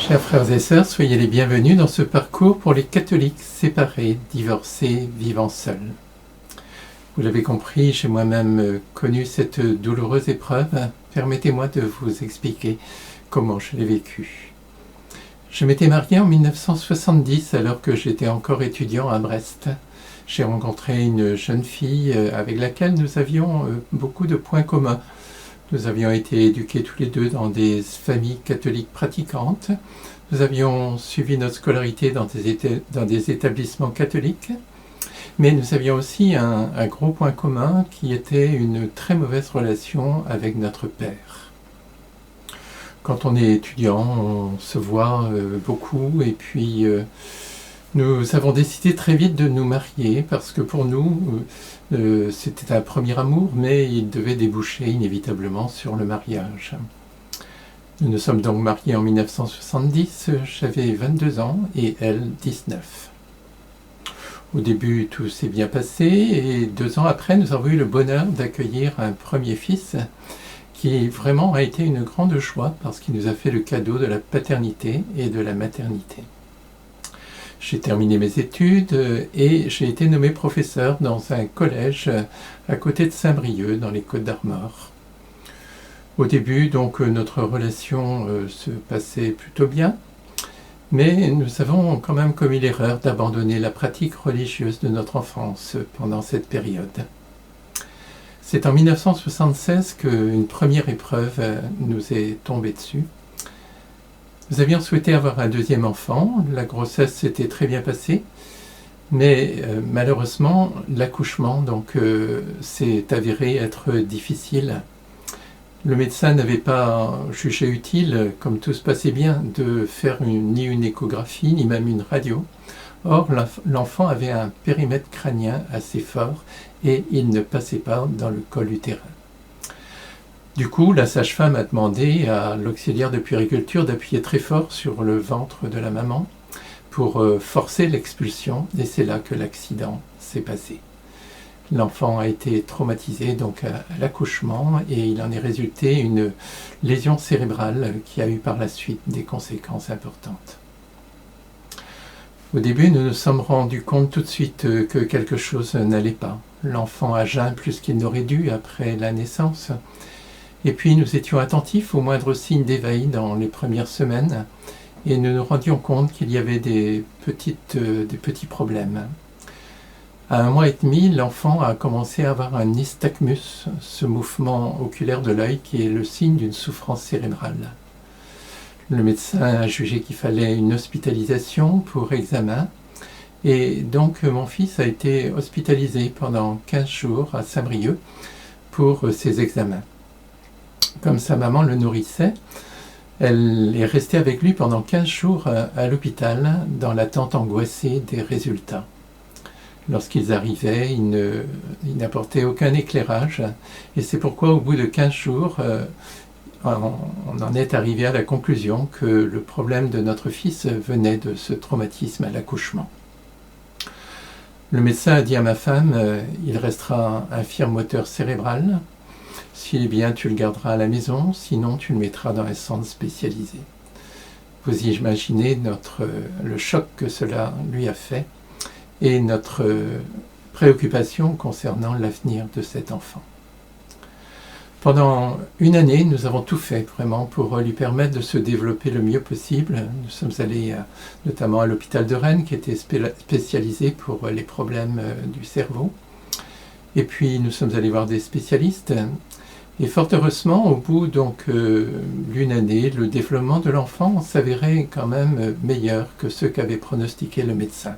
Chers frères et sœurs, soyez les bienvenus dans ce parcours pour les catholiques séparés, divorcés, vivant seuls. Vous l'avez compris, j'ai moi-même connu cette douloureuse épreuve. Permettez-moi de vous expliquer comment je l'ai vécue. Je m'étais marié en 1970 alors que j'étais encore étudiant à Brest. J'ai rencontré une jeune fille avec laquelle nous avions beaucoup de points communs. Nous avions été éduqués tous les deux dans des familles catholiques pratiquantes. Nous avions suivi notre scolarité dans des établissements catholiques. Mais nous avions aussi un gros point commun qui était une très mauvaise relation avec notre père. Quand on est étudiant, on se voit beaucoup et puis nous avons décidé très vite de nous marier parce que pour nous, c'était un premier amour, mais il devait déboucher inévitablement sur le mariage. Nous nous sommes donc mariés en 1970, j'avais 22 ans et elle 19. Au début, tout s'est bien passé et 2 ans après, nous avons eu le bonheur d'accueillir un premier fils qui vraiment a été une grande joie parce qu'il nous a fait le cadeau de la paternité et de la maternité. J'ai terminé mes études et j'ai été nommé professeur dans un collège à côté de Saint-Brieuc, dans les Côtes-d'Armor. Au début, donc, notre relation se passait plutôt bien, mais nous avons quand même commis l'erreur d'abandonner la pratique religieuse de notre enfance pendant cette période. C'est en 1976 qu'une première épreuve nous est tombée dessus. Nous avions souhaité avoir un deuxième enfant, la grossesse s'était très bien passée, mais malheureusement l'accouchement s'est avéré être difficile. Le médecin n'avait pas jugé utile, comme tout se passait bien, de faire ni une échographie ni même une radio. Or, l'enfant avait un périmètre crânien assez fort et il ne passait pas dans le col utérin. Du coup, la sage-femme a demandé à l'auxiliaire de puériculture d'appuyer très fort sur le ventre de la maman pour forcer l'expulsion, et c'est là que l'accident s'est passé. L'enfant a été traumatisé donc à l'accouchement et il en est résulté une lésion cérébrale qui a eu par la suite des conséquences importantes. Au début, nous nous sommes rendus compte tout de suite que quelque chose n'allait pas. L'enfant a jeûné plus qu'il n'aurait dû après la naissance. Et puis nous étions attentifs aux moindres signes d'éveil dans les premières semaines et nous nous rendions compte qu'il y avait des petits problèmes. À 1 mois et demi, l'enfant a commencé à avoir un nystagmus, ce mouvement oculaire de l'œil qui est le signe d'une souffrance cérébrale. Le médecin a jugé qu'il fallait une hospitalisation pour examen et donc mon fils a été hospitalisé pendant 15 jours à Saint-Brieuc pour ses examens. Comme sa maman le nourrissait, elle est restée avec lui pendant 15 jours à l'hôpital dans l'attente angoissée des résultats. Lorsqu'ils arrivaient, ils n'apportaient aucun éclairage et c'est pourquoi au bout de 15 jours, on en est arrivé à la conclusion que le problème de notre fils venait de ce traumatisme à l'accouchement. Le médecin a dit à ma femme, il restera infirme moteur cérébral. S'il est bien, tu le garderas à la maison, sinon tu le mettras dans un centre spécialisé. Vous imaginez le choc que cela lui a fait et notre préoccupation concernant l'avenir de cet enfant. Pendant 1 année, nous avons tout fait vraiment pour lui permettre de se développer le mieux possible. Nous sommes allés notamment à l'hôpital de Rennes qui était spécialisé pour les problèmes du cerveau. Et puis nous sommes allés voir des spécialistes. Et fort heureusement, au bout d'1 année, le développement de l'enfant s'avérait quand même meilleur que ce qu'avait pronostiqué le médecin.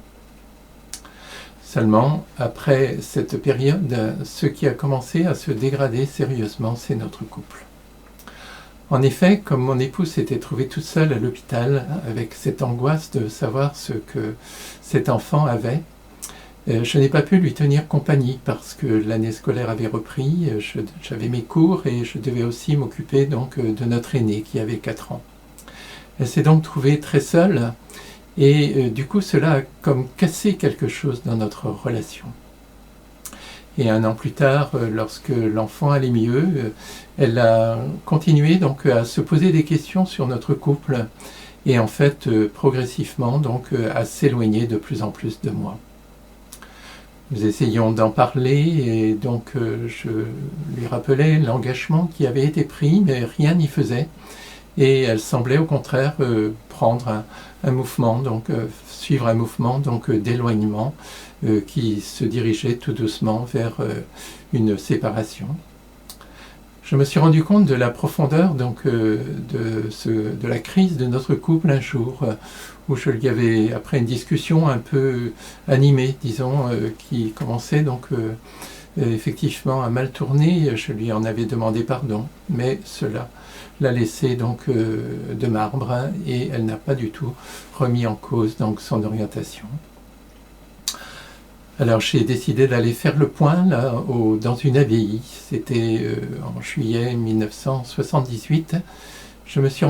Seulement, après cette période, ce qui a commencé à se dégrader sérieusement, c'est notre couple. En effet, comme mon épouse s'était trouvée toute seule à l'hôpital, avec cette angoisse de savoir ce que cet enfant avait, je n'ai pas pu lui tenir compagnie parce que l'année scolaire avait repris, j'avais mes cours et je devais aussi m'occuper de notre aîné qui avait 4 ans. Elle s'est donc trouvée très seule et du coup cela a comme cassé quelque chose dans notre relation. Et 1 an plus tard, lorsque l'enfant allait mieux, elle a continué donc à se poser des questions sur notre couple et en fait progressivement donc à s'éloigner de plus en plus de moi. Nous essayons d'en parler et donc je lui rappelais l'engagement qui avait été pris, mais rien n'y faisait. Et elle semblait au contraire prendre un mouvement, donc suivre un mouvement donc d'éloignement qui se dirigeait tout doucement vers une séparation. Je me suis rendu compte de la profondeur donc de la crise de notre couple un jour où je lui avais, après une discussion un peu animée, disons, qui commençait donc effectivement à mal tourner, je lui en avais demandé pardon, mais cela l'a laissé donc de marbre et elle n'a pas du tout remis en cause donc son orientation. Alors j'ai décidé d'aller faire le point là, dans une abbaye, c'était en juillet 1978. Je me suis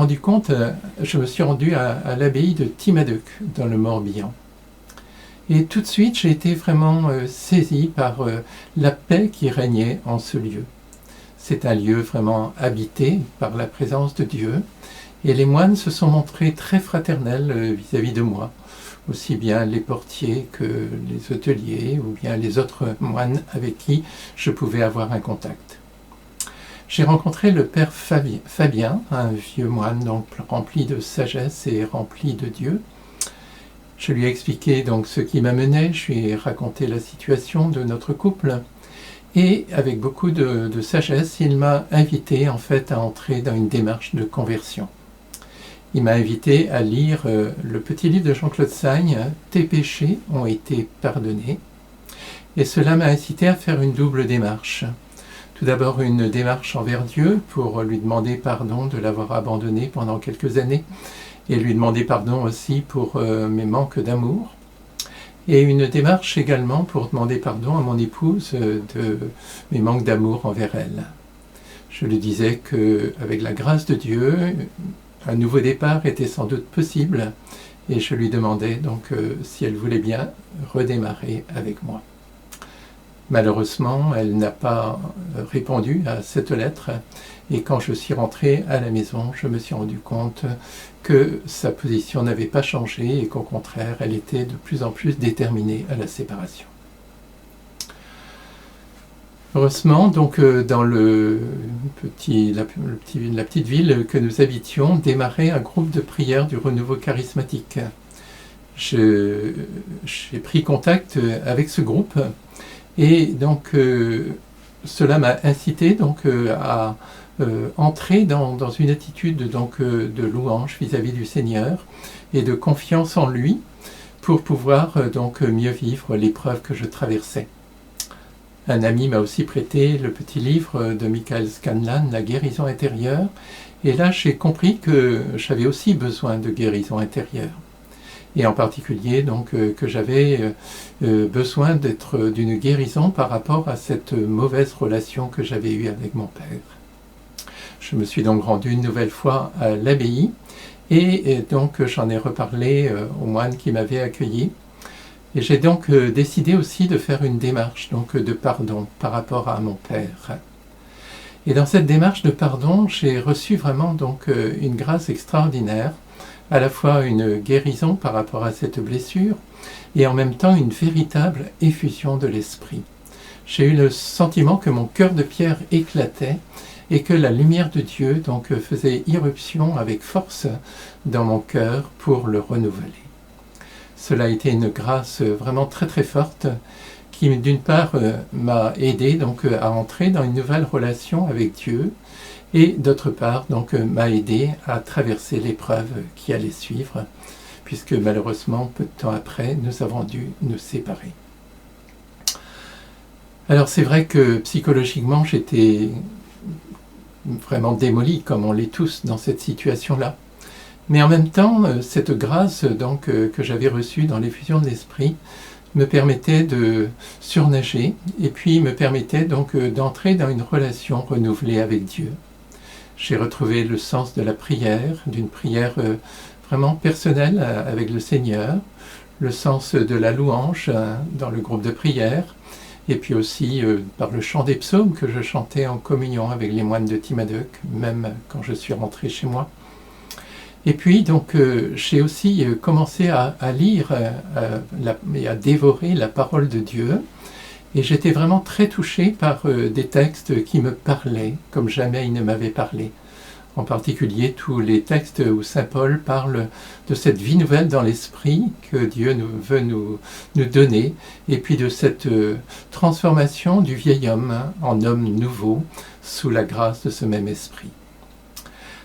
rendu à l'abbaye de Timaduc dans le Morbihan. Et tout de suite j'ai été vraiment saisi par la paix qui régnait en ce lieu. C'est un lieu vraiment habité par la présence de Dieu et les moines se sont montrés très fraternels vis-à-vis de moi, aussi bien les portiers que les hôteliers ou bien les autres moines avec qui je pouvais avoir un contact. J'ai rencontré le père Fabien, un vieux moine donc rempli de sagesse et rempli de Dieu. Je lui ai expliqué donc ce qui m'amenait, je lui ai raconté la situation de notre couple. Et avec beaucoup de sagesse, il m'a invité en fait à entrer dans une démarche de conversion. Il m'a invité à lire le petit livre de Jean-Claude Sagne, « Tes péchés ont été pardonnés ». Et cela m'a incité à faire une double démarche. Tout d'abord une démarche envers Dieu pour lui demander pardon de l'avoir abandonné pendant quelques années et lui demander pardon aussi pour mes manques d'amour. Et une démarche également pour demander pardon à mon épouse de mes manques d'amour envers elle. Je lui disais qu'avec la grâce de Dieu, un nouveau départ était sans doute possible et je lui demandais donc si elle voulait bien redémarrer avec moi. Malheureusement, elle n'a pas répondu à cette lettre et quand je suis rentré à la maison, je me suis rendu compte que sa position n'avait pas changé et qu'au contraire, elle était de plus en plus déterminée à la séparation. Heureusement, donc dans la petite ville que nous habitions, démarrait un groupe de prière du renouveau charismatique. J'ai pris contact avec ce groupe et donc cela m'a incité donc à entrer dans une attitude donc de louange vis-à-vis du Seigneur et de confiance en lui pour pouvoir donc mieux vivre l'épreuve que je traversais. Un ami m'a aussi prêté le petit livre de Michael Scanlan, La guérison intérieure, et là j'ai compris que j'avais aussi besoin de guérison intérieure. Et en particulier donc que j'avais besoin d'une guérison par rapport à cette mauvaise relation que j'avais eue avec mon père. Je me suis donc rendu une nouvelle fois à l'abbaye et donc j'en ai reparlé au moine qui m'avait accueilli. Et j'ai donc décidé aussi de faire une démarche donc de pardon par rapport à mon père. Et dans cette démarche de pardon, j'ai reçu vraiment donc une grâce extraordinaire, à la fois une guérison par rapport à cette blessure et en même temps une véritable effusion de l'esprit. J'ai eu le sentiment que mon cœur de pierre éclatait et que la lumière de Dieu donc faisait irruption avec force dans mon cœur pour le renouveler. Cela a été une grâce vraiment très très forte qui d'une part m'a aidé donc à entrer dans une nouvelle relation avec Dieu et d'autre part donc m'a aidé à traverser l'épreuve qui allait suivre puisque malheureusement peu de temps après nous avons dû nous séparer. Alors c'est vrai que psychologiquement j'étais vraiment démoli comme on l'est tous dans cette situation-là. Mais en même temps, cette grâce donc, que j'avais reçue dans l'effusion de l'esprit me permettait de surnager et puis me permettait donc d'entrer dans une relation renouvelée avec Dieu. J'ai retrouvé le sens de la prière, d'une prière vraiment personnelle avec le Seigneur, le sens de la louange dans le groupe de prière et puis aussi par le chant des psaumes que je chantais en communion avec les moines de Timaduc, même quand je suis rentré chez moi. Et puis, donc, j'ai aussi commencé à lire et à dévorer la parole de Dieu. Et j'étais vraiment très touché par des textes qui me parlaient comme jamais il ne m'avait parlé. En particulier tous les textes où saint Paul parle de cette vie nouvelle dans l'esprit que Dieu veut nous donner, et puis de cette transformation du vieil homme en homme nouveau sous la grâce de ce même esprit.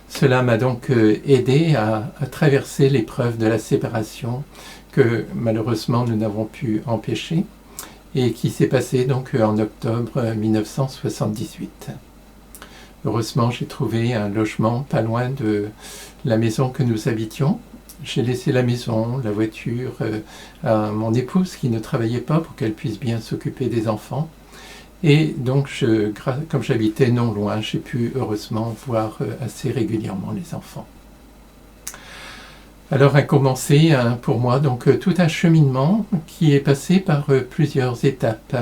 Cela m'a donc aidé à traverser l'épreuve de la séparation que malheureusement nous n'avons pu empêcher et qui s'est passée donc en octobre 1978. Heureusement, j'ai trouvé un logement pas loin de la maison que nous habitions. J'ai laissé la maison, la voiture à mon épouse qui ne travaillait pas pour qu'elle puisse bien s'occuper des enfants. Et donc, comme j'habitais non loin, j'ai pu heureusement voir assez régulièrement les enfants. Alors a commencé pour moi donc tout un cheminement qui est passé par plusieurs étapes.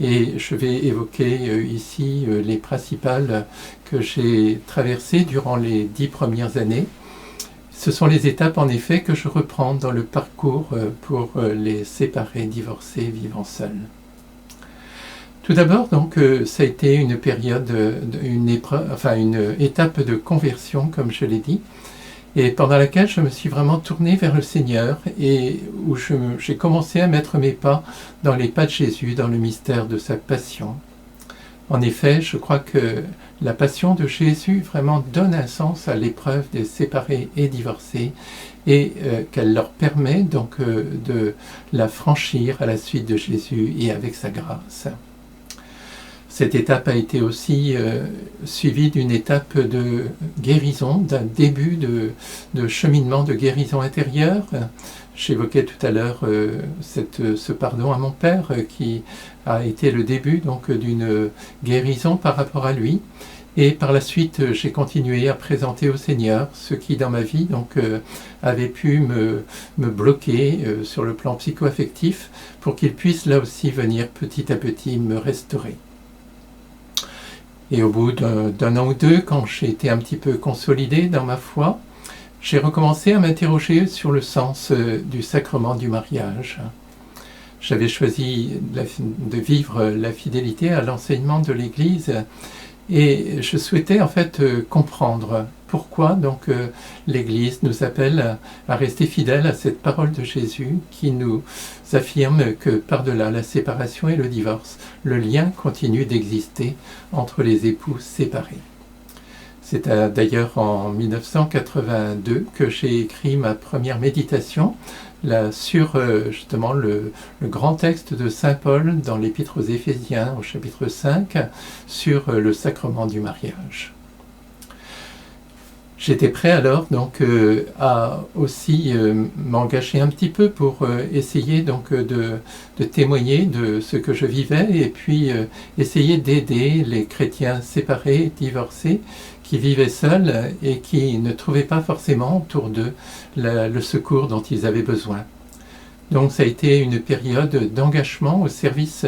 Et je vais évoquer ici les principales que j'ai traversées durant les 10 premières années. Ce sont les étapes en effet que je reprends dans le parcours pour les séparés, divorcés, vivant seuls. Tout d'abord, donc, ça a été une période, une étape de conversion, comme je l'ai dit, et pendant laquelle je me suis vraiment tourné vers le Seigneur et où j'ai commencé à mettre mes pas dans les pas de Jésus, dans le mystère de sa passion. En effet, je crois que la passion de Jésus vraiment donne un sens à l'épreuve des séparés et divorcés et qu'elle leur permet donc de la franchir à la suite de Jésus et avec sa grâce. Cette étape a été aussi suivie d'une étape de guérison, d'un début de cheminement de guérison intérieure. J'évoquais tout à l'heure ce pardon à mon père qui a été le début donc d'une guérison par rapport à lui. Et par la suite, j'ai continué à présenter au Seigneur ce qui dans ma vie donc avait pu me bloquer sur le plan psycho-affectif pour qu'il puisse là aussi venir petit à petit me restaurer. Et au bout d'un an ou deux, quand j'ai été un petit peu consolidé dans ma foi, j'ai recommencé à m'interroger sur le sens du sacrement du mariage. J'avais choisi de vivre la fidélité à l'enseignement de l'Église et je souhaitais en fait comprendre pourquoi donc l'Église nous appelle à rester fidèles à cette parole de Jésus qui nous affirme que par-delà la séparation et le divorce, le lien continue d'exister entre les époux séparés. C'est d'ailleurs en 1982 que j'ai écrit ma première méditation sur justement le grand texte de saint Paul dans l'Épître aux Éphésiens au chapitre 5 sur le sacrement du mariage. J'étais prêt alors donc à aussi m'engager un petit peu pour essayer donc de témoigner de ce que je vivais et puis essayer d'aider les chrétiens séparés, divorcés, qui vivaient seuls et qui ne trouvaient pas forcément autour d'eux le secours dont ils avaient besoin. Donc ça a été une période d'engagement au service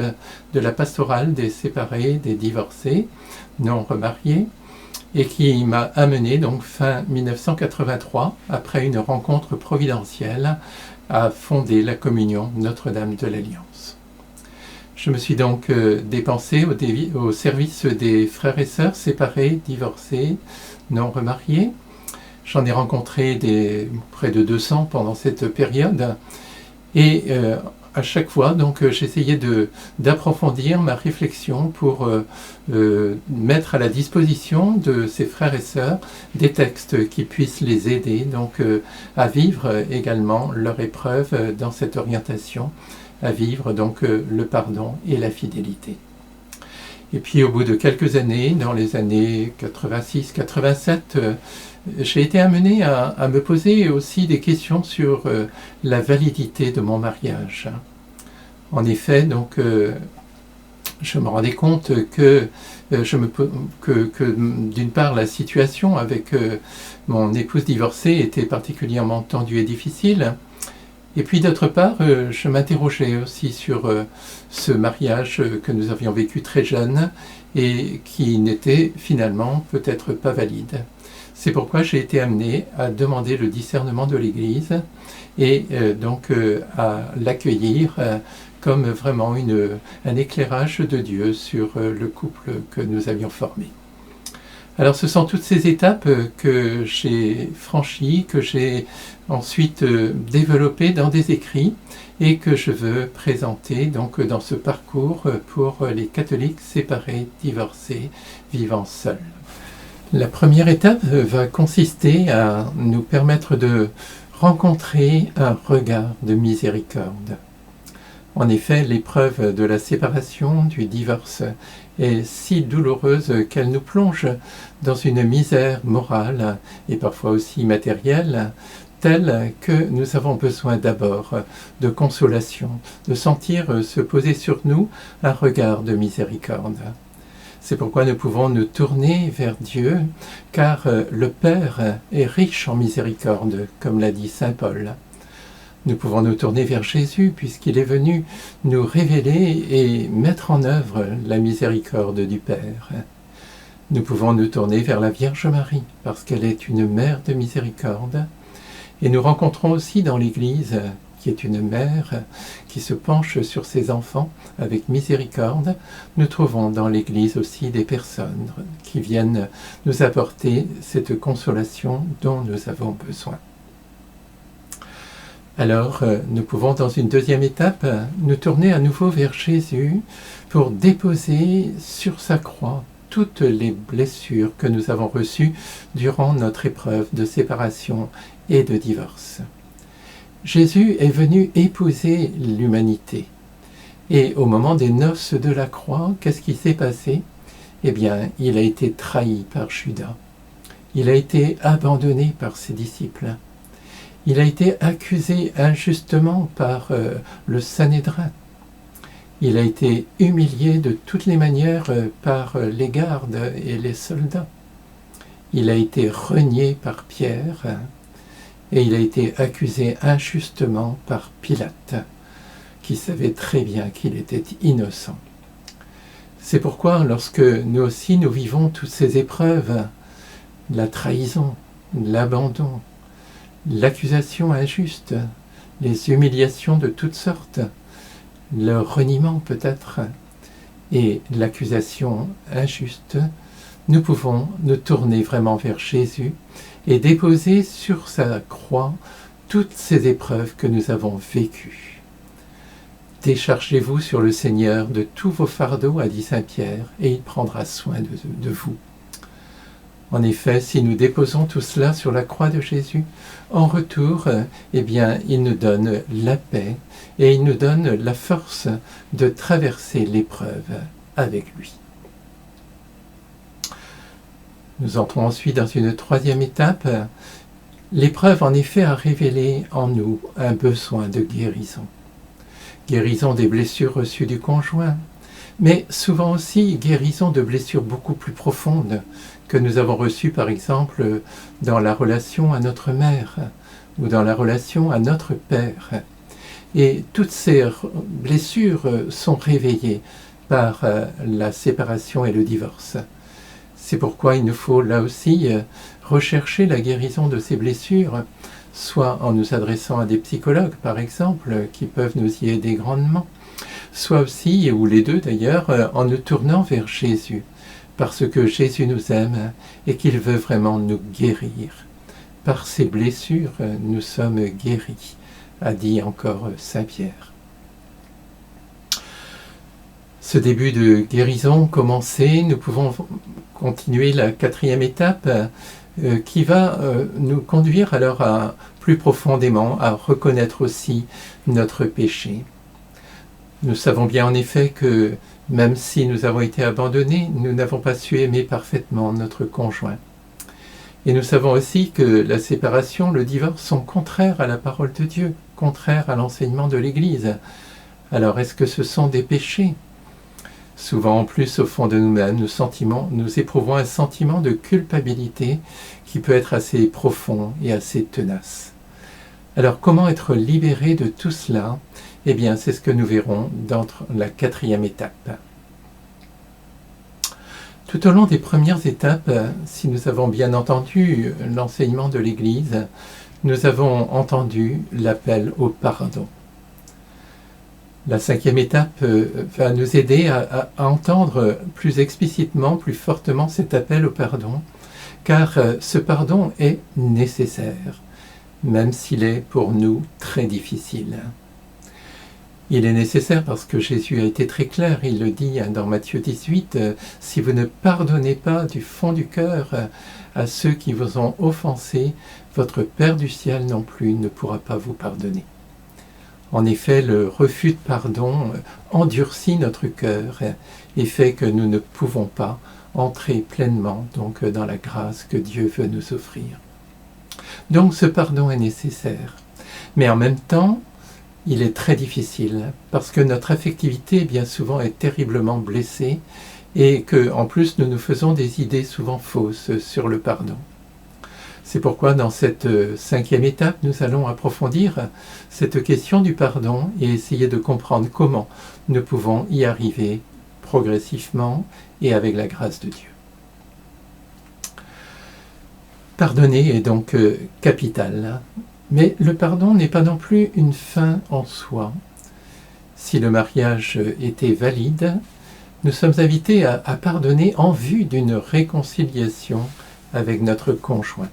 de la pastorale des séparés, des divorcés, non remariés, et qui m'a amené donc fin 1983, après une rencontre providentielle, à fonder la communion Notre-Dame de l'Alliance. Je me suis donc dépensé au service des frères et sœurs séparés, divorcés, non remariés. J'en ai rencontré près de 200 pendant cette période et à chaque fois, donc, j'essayais d'approfondir ma réflexion pour mettre à la disposition de ces frères et sœurs des textes qui puissent les aider donc, à vivre également leur épreuve dans cette orientation, à vivre donc le pardon et la fidélité. Et puis au bout de quelques années, dans les années 86-87, j'ai été amené à me poser aussi des questions sur la validité de mon mariage. En effet, donc, je me rendais compte que d'une part, la situation avec mon épouse divorcée était particulièrement tendue et difficile. Et puis d'autre part, je m'interrogeais aussi sur ce mariage que nous avions vécu très jeune et qui n'était finalement peut-être pas valide. C'est pourquoi j'ai été amené à demander le discernement de l'Église et à l'accueillir comme vraiment un éclairage de Dieu sur le couple que nous avions formé. Alors ce sont toutes ces étapes que j'ai franchies, que j'ai ensuite développées dans des écrits et que je veux présenter donc dans ce parcours pour les catholiques séparés, divorcés, vivant seuls. La première étape va consister à nous permettre de rencontrer un regard de miséricorde. En effet, l'épreuve de la séparation, du divorce, est si douloureuse qu'elle nous plonge dans une misère morale et parfois aussi matérielle, telle que nous avons besoin d'abord de consolation, de sentir se poser sur nous un regard de miséricorde. C'est pourquoi nous pouvons nous tourner vers Dieu, car le Père est riche en miséricorde, comme l'a dit saint Paul. Nous pouvons nous tourner vers Jésus, puisqu'il est venu nous révéler et mettre en œuvre la miséricorde du Père. Nous pouvons nous tourner vers la Vierge Marie, parce qu'elle est une mère de miséricorde. Et nous rencontrons aussi dans l'Église, qui est une mère qui se penche sur ses enfants avec miséricorde, nous trouvons dans l'Église aussi des personnes qui viennent nous apporter cette consolation dont nous avons besoin. Alors, nous pouvons, dans une deuxième étape, nous tourner à nouveau vers Jésus pour déposer sur sa croix toutes les blessures que nous avons reçues durant notre épreuve de séparation et de divorce. Jésus est venu épouser l'humanité. Et au moment des noces de la croix, qu'est-ce qui s'est passé? Eh bien, il a été trahi par Judas. Il a été abandonné par ses disciples. Il a été accusé injustement par le Sanhédrin. Il a été humilié de toutes les manières par les gardes et les soldats. Il a été renié par Pierre et il a été accusé injustement par Pilate, qui savait très bien qu'il était innocent. C'est pourquoi, lorsque nous aussi nous vivons toutes ces épreuves, la trahison, l'abandon, l'accusation injuste, les humiliations de toutes sortes, le reniement peut-être, et l'accusation injuste, nous pouvons nous tourner vraiment vers Jésus et déposer sur sa croix toutes ces épreuves que nous avons vécues. Déchargez-vous sur le Seigneur de tous vos fardeaux, a dit saint Pierre, et il prendra soin de vous. En effet, si nous déposons tout cela sur la croix de Jésus, en retour, il nous donne la paix et il nous donne la force de traverser l'épreuve avec lui. Nous entrons ensuite dans une troisième étape. L'épreuve, en effet, a révélé en nous un besoin de guérison. Guérison des blessures reçues du conjoint, mais souvent aussi guérison de blessures beaucoup plus profondes que nous avons reçues, par exemple, dans la relation à notre mère ou dans la relation à notre père. Et toutes ces blessures sont réveillées par la séparation et le divorce. C'est pourquoi il nous faut là aussi rechercher la guérison de ces blessures, soit en nous adressant à des psychologues, par exemple, qui peuvent nous y aider grandement, soit aussi, ou les deux d'ailleurs, en nous tournant vers Jésus, parce que Jésus nous aime et qu'il veut vraiment nous guérir. Par ces blessures, nous sommes guéris, a dit encore saint Pierre. Ce début de guérison commencé, nous pouvons continuer la quatrième étape qui va nous conduire alors à plus profondément à reconnaître aussi notre péché. Nous savons bien en effet que même si nous avons été abandonnés, nous n'avons pas su aimer parfaitement notre conjoint. Et nous savons aussi que la séparation, le divorce sont contraires à la parole de Dieu, contraires à l'enseignement de l'Église. Alors est-ce que ce sont des péchés ? Souvent en plus, au fond de nous-mêmes, nous éprouvons un sentiment de culpabilité qui peut être assez profond et assez tenace. Alors comment être libéré de tout cela ? Eh bien, c'est ce que nous verrons dans la quatrième étape. Tout au long des premières étapes, si nous avons bien entendu l'enseignement de l'Église, nous avons entendu l'appel au pardon. La 5e étape va nous aider à entendre plus explicitement, plus fortement cet appel au pardon, car ce pardon est nécessaire, même s'il est pour nous très difficile. Il est nécessaire parce que Jésus a été très clair, il le dit dans Matthieu 18, « Si vous ne pardonnez pas du fond du cœur à ceux qui vous ont offensés, votre Père du ciel non plus ne pourra pas vous pardonner. » En effet, le refus de pardon endurcit notre cœur et fait que nous ne pouvons pas entrer pleinement donc, dans la grâce que Dieu veut nous offrir. Donc ce pardon est nécessaire, mais en même temps, il est très difficile parce que notre affectivité bien souvent est terriblement blessée et qu'en plus nous nous faisons des idées souvent fausses sur le pardon. C'est pourquoi dans cette 5e étape, nous allons approfondir cette question du pardon et essayer de comprendre comment nous pouvons y arriver progressivement et avec la grâce de Dieu. Pardonner est donc capital. Mais le pardon n'est pas non plus une fin en soi. Si le mariage était valide, nous sommes invités à pardonner en vue d'une réconciliation avec notre conjoint.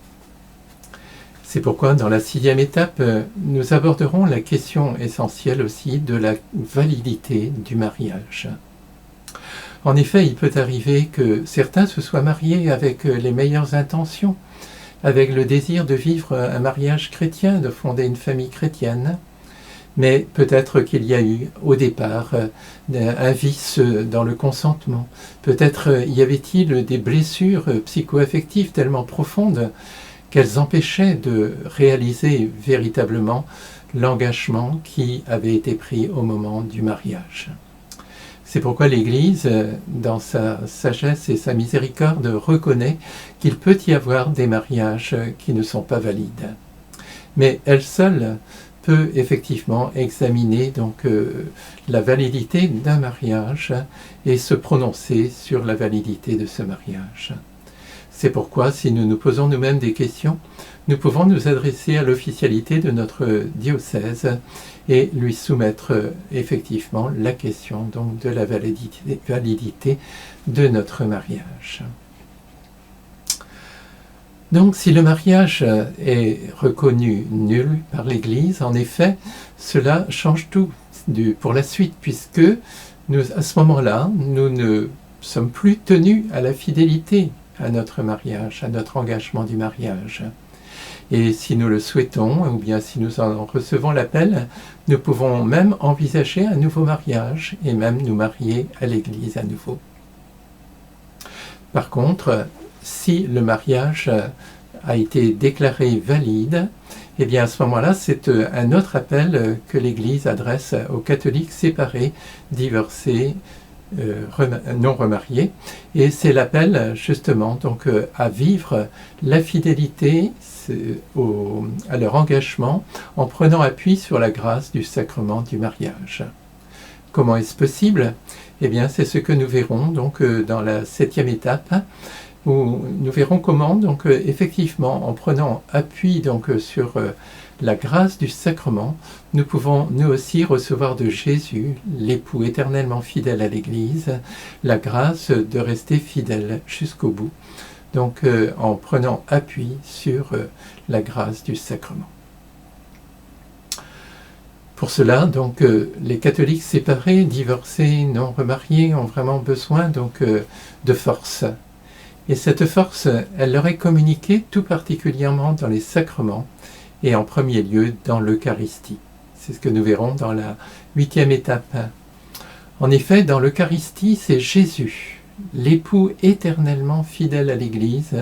C'est pourquoi dans la 6e étape, nous aborderons la question essentielle aussi de la validité du mariage. En effet, il peut arriver que certains se soient mariés avec les meilleures intentions, avec le désir de vivre un mariage chrétien, de fonder une famille chrétienne, mais peut-être qu'il y a eu au départ un vice dans le consentement. Peut-être y avait-il des blessures psycho-affectives tellement profondes qu'elles empêchaient de réaliser véritablement l'engagement qui avait été pris au moment du mariage. C'est pourquoi l'Église, dans sa sagesse et sa miséricorde, reconnaît qu'il peut y avoir des mariages qui ne sont pas valides. Mais elle seule peut effectivement examiner donc la validité d'un mariage et se prononcer sur la validité de ce mariage. C'est pourquoi, si nous nous posons nous-mêmes des questions, nous pouvons nous adresser à l'officialité de notre diocèse et lui soumettre effectivement la question donc, de la validité de notre mariage. Donc si le mariage est reconnu nul par l'Église, en effet, cela change tout pour la suite, puisque nous, à ce moment-là, nous ne sommes plus tenus à la fidélité à notre mariage, à notre engagement du mariage. Et si nous le souhaitons, ou bien si nous en recevons l'appel, nous pouvons même envisager un nouveau mariage et même nous marier à l'Église à nouveau. Par contre, si le mariage a été déclaré valide, eh bien à ce moment-là, c'est un autre appel que l'Église adresse aux catholiques séparés, divorcés, non remariés, et c'est l'appel justement donc à vivre la fidélité à leur engagement en prenant appui sur la grâce du sacrement du mariage. Comment est-ce possible? Eh bien c'est ce que nous verrons donc dans la 7e étape, où nous verrons comment donc effectivement en prenant appui donc sur la grâce du sacrement, nous pouvons nous aussi recevoir de Jésus, l'époux éternellement fidèle à l'Église, la grâce de rester fidèle jusqu'au bout, donc en prenant appui sur la grâce du sacrement. Pour cela, donc, les catholiques séparés, divorcés, non remariés ont vraiment besoin donc, de force. Et cette force, elle leur est communiquée tout particulièrement dans les sacrements, et en premier lieu dans l'Eucharistie. C'est ce que nous verrons dans la 8e étape. En effet, dans l'Eucharistie, c'est Jésus, l'époux éternellement fidèle à l'Église,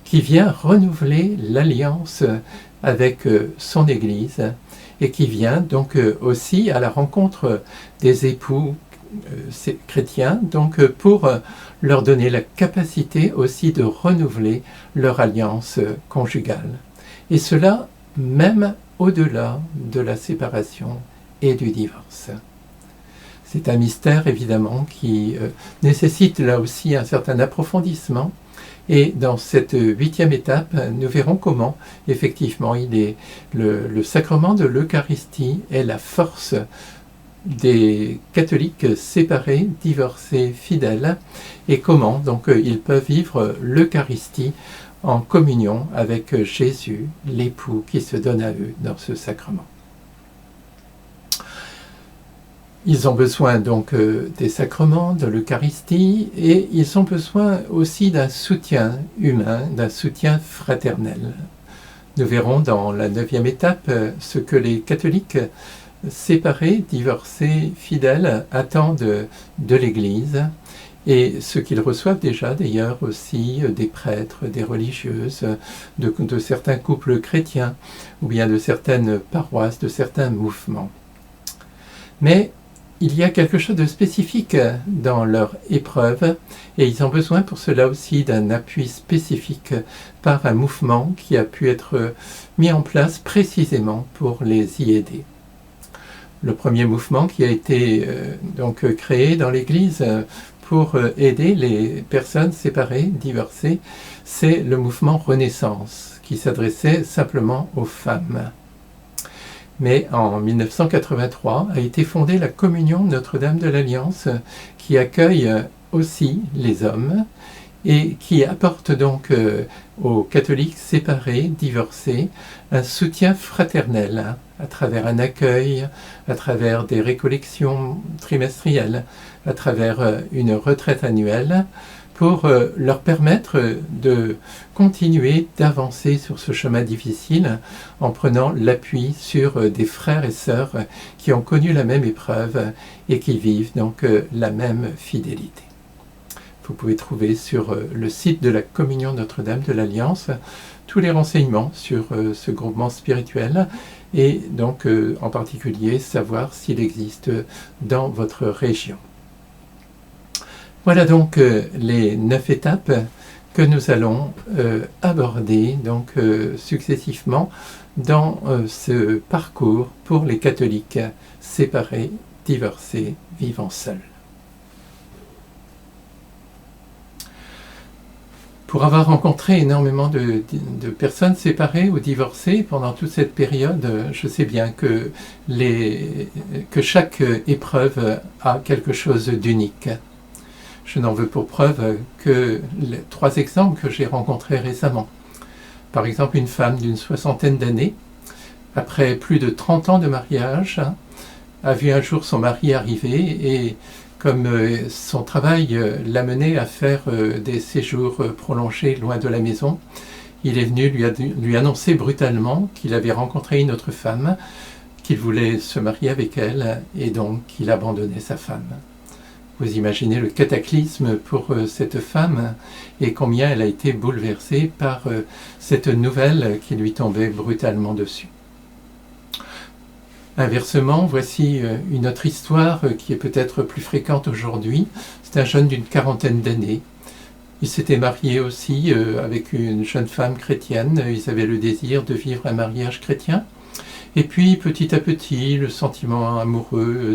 qui vient renouveler l'alliance avec son Église et qui vient donc aussi à la rencontre des époux chrétiens, donc pour leur donner la capacité aussi de renouveler leur alliance conjugale. Et cela même au-delà de la séparation et du divorce. C'est un mystère évidemment qui nécessite là aussi un certain approfondissement. Et dans cette 8e étape, nous verrons comment effectivement le sacrement de l'Eucharistie est la force des catholiques séparés, divorcés, fidèles, et comment donc ils peuvent vivre l'Eucharistie en communion avec Jésus, l'époux qui se donne à eux dans ce sacrement. Ils ont besoin donc des sacrements, de l'Eucharistie, et ils ont besoin aussi d'un soutien humain, d'un soutien fraternel. Nous verrons dans la 9e étape ce que les catholiques séparés, divorcés, fidèles attendent de l'Église, et ce qu'ils reçoivent déjà d'ailleurs aussi des prêtres, des religieuses, de certains couples chrétiens, ou bien de certaines paroisses, de certains mouvements. Mais il y a quelque chose de spécifique dans leur épreuve, et ils ont besoin pour cela aussi d'un appui spécifique par un mouvement qui a pu être mis en place précisément pour les y aider. Le premier mouvement qui a été donc créé dans l'Église pour aider les personnes séparées, divorcées, c'est le mouvement Renaissance, qui s'adressait simplement aux femmes. Mais en 1983 a été fondée la Communion Notre-Dame de l'Alliance, qui accueille aussi les hommes et qui apporte donc aux catholiques séparés, divorcés, un soutien fraternel à travers un accueil, à travers des récollections trimestrielles, à travers une retraite annuelle, pour leur permettre de continuer d'avancer sur ce chemin difficile en prenant l'appui sur des frères et sœurs qui ont connu la même épreuve et qui vivent donc la même fidélité. Vous pouvez trouver sur le site de la Communion Notre-Dame de l'Alliance tous les renseignements sur ce groupement spirituel et donc en particulier savoir s'il existe dans votre région. Voilà donc les 9 étapes que nous allons aborder donc successivement dans ce parcours pour les catholiques séparés, divorcés, vivant seuls. Pour avoir rencontré énormément de personnes séparées ou divorcées pendant toute cette période, je sais bien que chaque épreuve a quelque chose d'unique. Je n'en veux pour preuve que les 3 exemples que j'ai rencontrés récemment. Par exemple, une femme d'une 60aine d'années, après plus de 30 ans de mariage, a vu un jour son mari arriver et comme son travail l'amenait à faire des séjours prolongés loin de la maison, il est venu lui annoncer brutalement qu'il avait rencontré une autre femme, qu'il voulait se marier avec elle et donc qu'il abandonnait sa femme. Vous imaginez le cataclysme pour cette femme et combien elle a été bouleversée par cette nouvelle qui lui tombait brutalement dessus. Inversement, voici une autre histoire qui est peut-être plus fréquente aujourd'hui. C'est un jeune d'une 40aine d'années. Il s'était marié aussi avec une jeune femme chrétienne. Ils avaient le désir de vivre un mariage chrétien. Et puis, petit à petit, le sentiment amoureux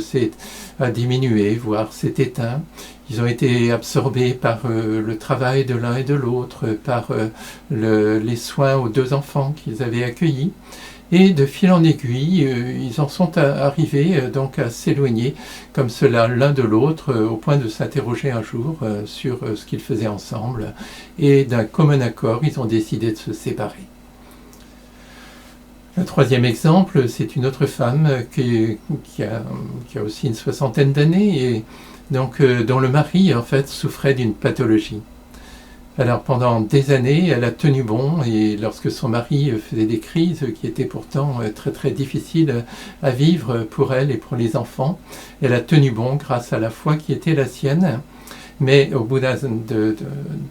a diminué, voire s'est éteint. Ils ont été absorbés par le travail de l'un et de l'autre, par les soins aux 2 enfants qu'ils avaient accueillis. Et de fil en aiguille, ils en sont arrivés donc à s'éloigner comme cela l'un de l'autre, au point de s'interroger un jour sur ce qu'ils faisaient ensemble. Et d'un commun accord, ils ont décidé de se séparer. Un 3e exemple, c'est une autre femme qui a aussi une 60aine d'années et donc, dont le mari en fait souffrait d'une pathologie. Alors pendant des années, elle a tenu bon et lorsque son mari faisait des crises qui étaient pourtant très très difficiles à vivre pour elle et pour les enfants, elle a tenu bon grâce à la foi qui était la sienne. Mais au bout d'un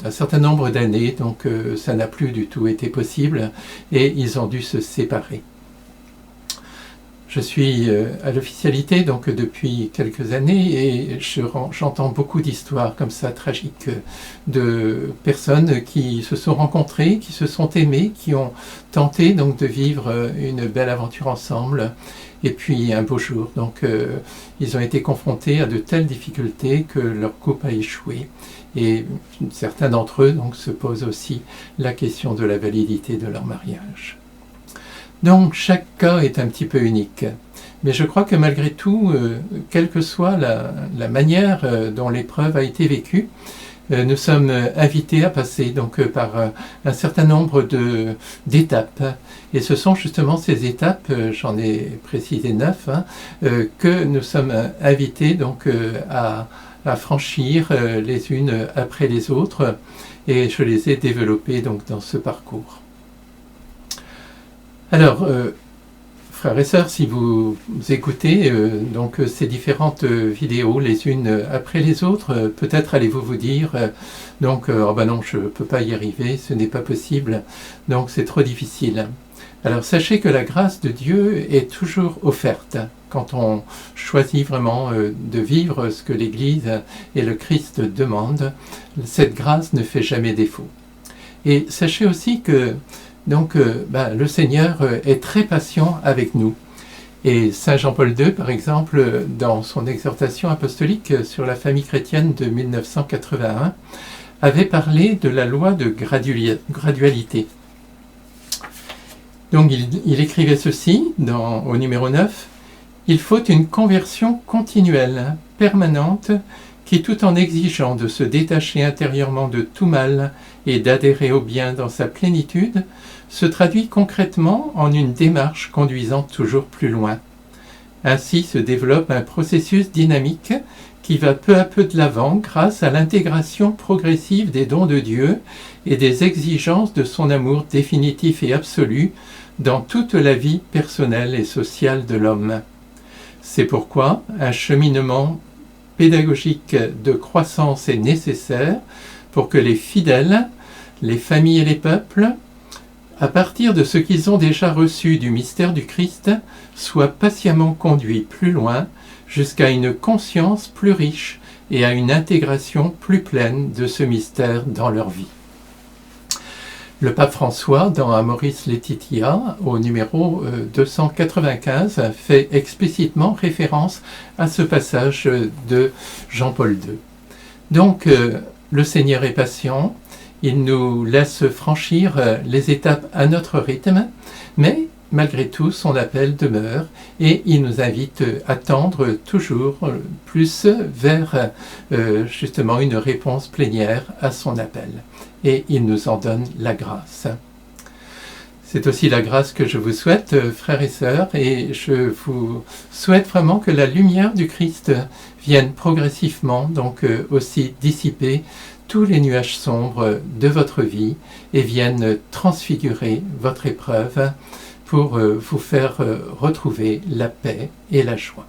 certain nombre d'années, donc ça n'a plus du tout été possible et ils ont dû se séparer. Je suis à l'officialité donc depuis quelques années et j'entends beaucoup d'histoires comme ça tragiques de personnes qui se sont rencontrées, qui se sont aimées, qui ont tenté donc de vivre une belle aventure ensemble. Et puis un beau jour, donc ils ont été confrontés à de telles difficultés que leur couple a échoué. Et certains d'entre eux donc se posent aussi la question de la validité de leur mariage. Donc chaque cas est un petit peu unique. Mais je crois que malgré tout, quelle que soit la manière dont l'épreuve a été vécue, nous sommes invités à passer donc par un certain nombre d'étapes. Et ce sont justement ces étapes, j'en ai précisé 9, que nous sommes invités donc à franchir les unes après les autres. Et je les ai développées donc dans ce parcours. Alors, frères et sœurs, si vous écoutez donc ces différentes vidéos les unes après les autres, peut-être allez-vous vous dire oh ben non, je ne peux pas y arriver, ce n'est pas possible, donc c'est trop difficile. Alors sachez que la grâce de Dieu est toujours offerte quand on choisit vraiment de vivre ce que l'Église et le Christ demandent. Cette grâce ne fait jamais défaut. Et sachez aussi que donc, le Seigneur est très patient avec nous. Et Saint Jean-Paul II, par exemple, dans son exhortation apostolique sur la famille chrétienne de 1981, avait parlé de la loi de gradualité. Donc, il écrivait ceci au numéro 9, « Il faut une conversion continuelle, permanente, qui, tout en exigeant de se détacher intérieurement de tout mal et d'adhérer au bien dans sa plénitude, se traduit concrètement en une démarche conduisant toujours plus loin. Ainsi se développe un processus dynamique qui va peu à peu de l'avant grâce à l'intégration progressive des dons de Dieu et des exigences de son amour définitif et absolu dans toute la vie personnelle et sociale de l'homme. C'est pourquoi un cheminement pédagogique de croissance est nécessaire pour que les fidèles, les familles et les peuples, à partir de ce qu'ils ont déjà reçu du mystère du Christ, soient patiemment conduits plus loin jusqu'à une conscience plus riche et à une intégration plus pleine de ce mystère dans leur vie. Le pape François, dans Amoris Laetitia, au numéro 295, fait explicitement référence à ce passage de Jean-Paul II. Donc, le Seigneur est patient, il nous laisse franchir les étapes à notre rythme, mais malgré tout, son appel demeure et il nous invite à tendre toujours plus vers justement une réponse plénière à son appel. Et il nous en donne la grâce. C'est aussi la grâce que je vous souhaite, frères et sœurs, et je vous souhaite vraiment que la lumière du Christ vienne progressivement, donc aussi dissiper tous les nuages sombres de votre vie et vienne transfigurer votre épreuve pour vous faire retrouver la paix et la joie.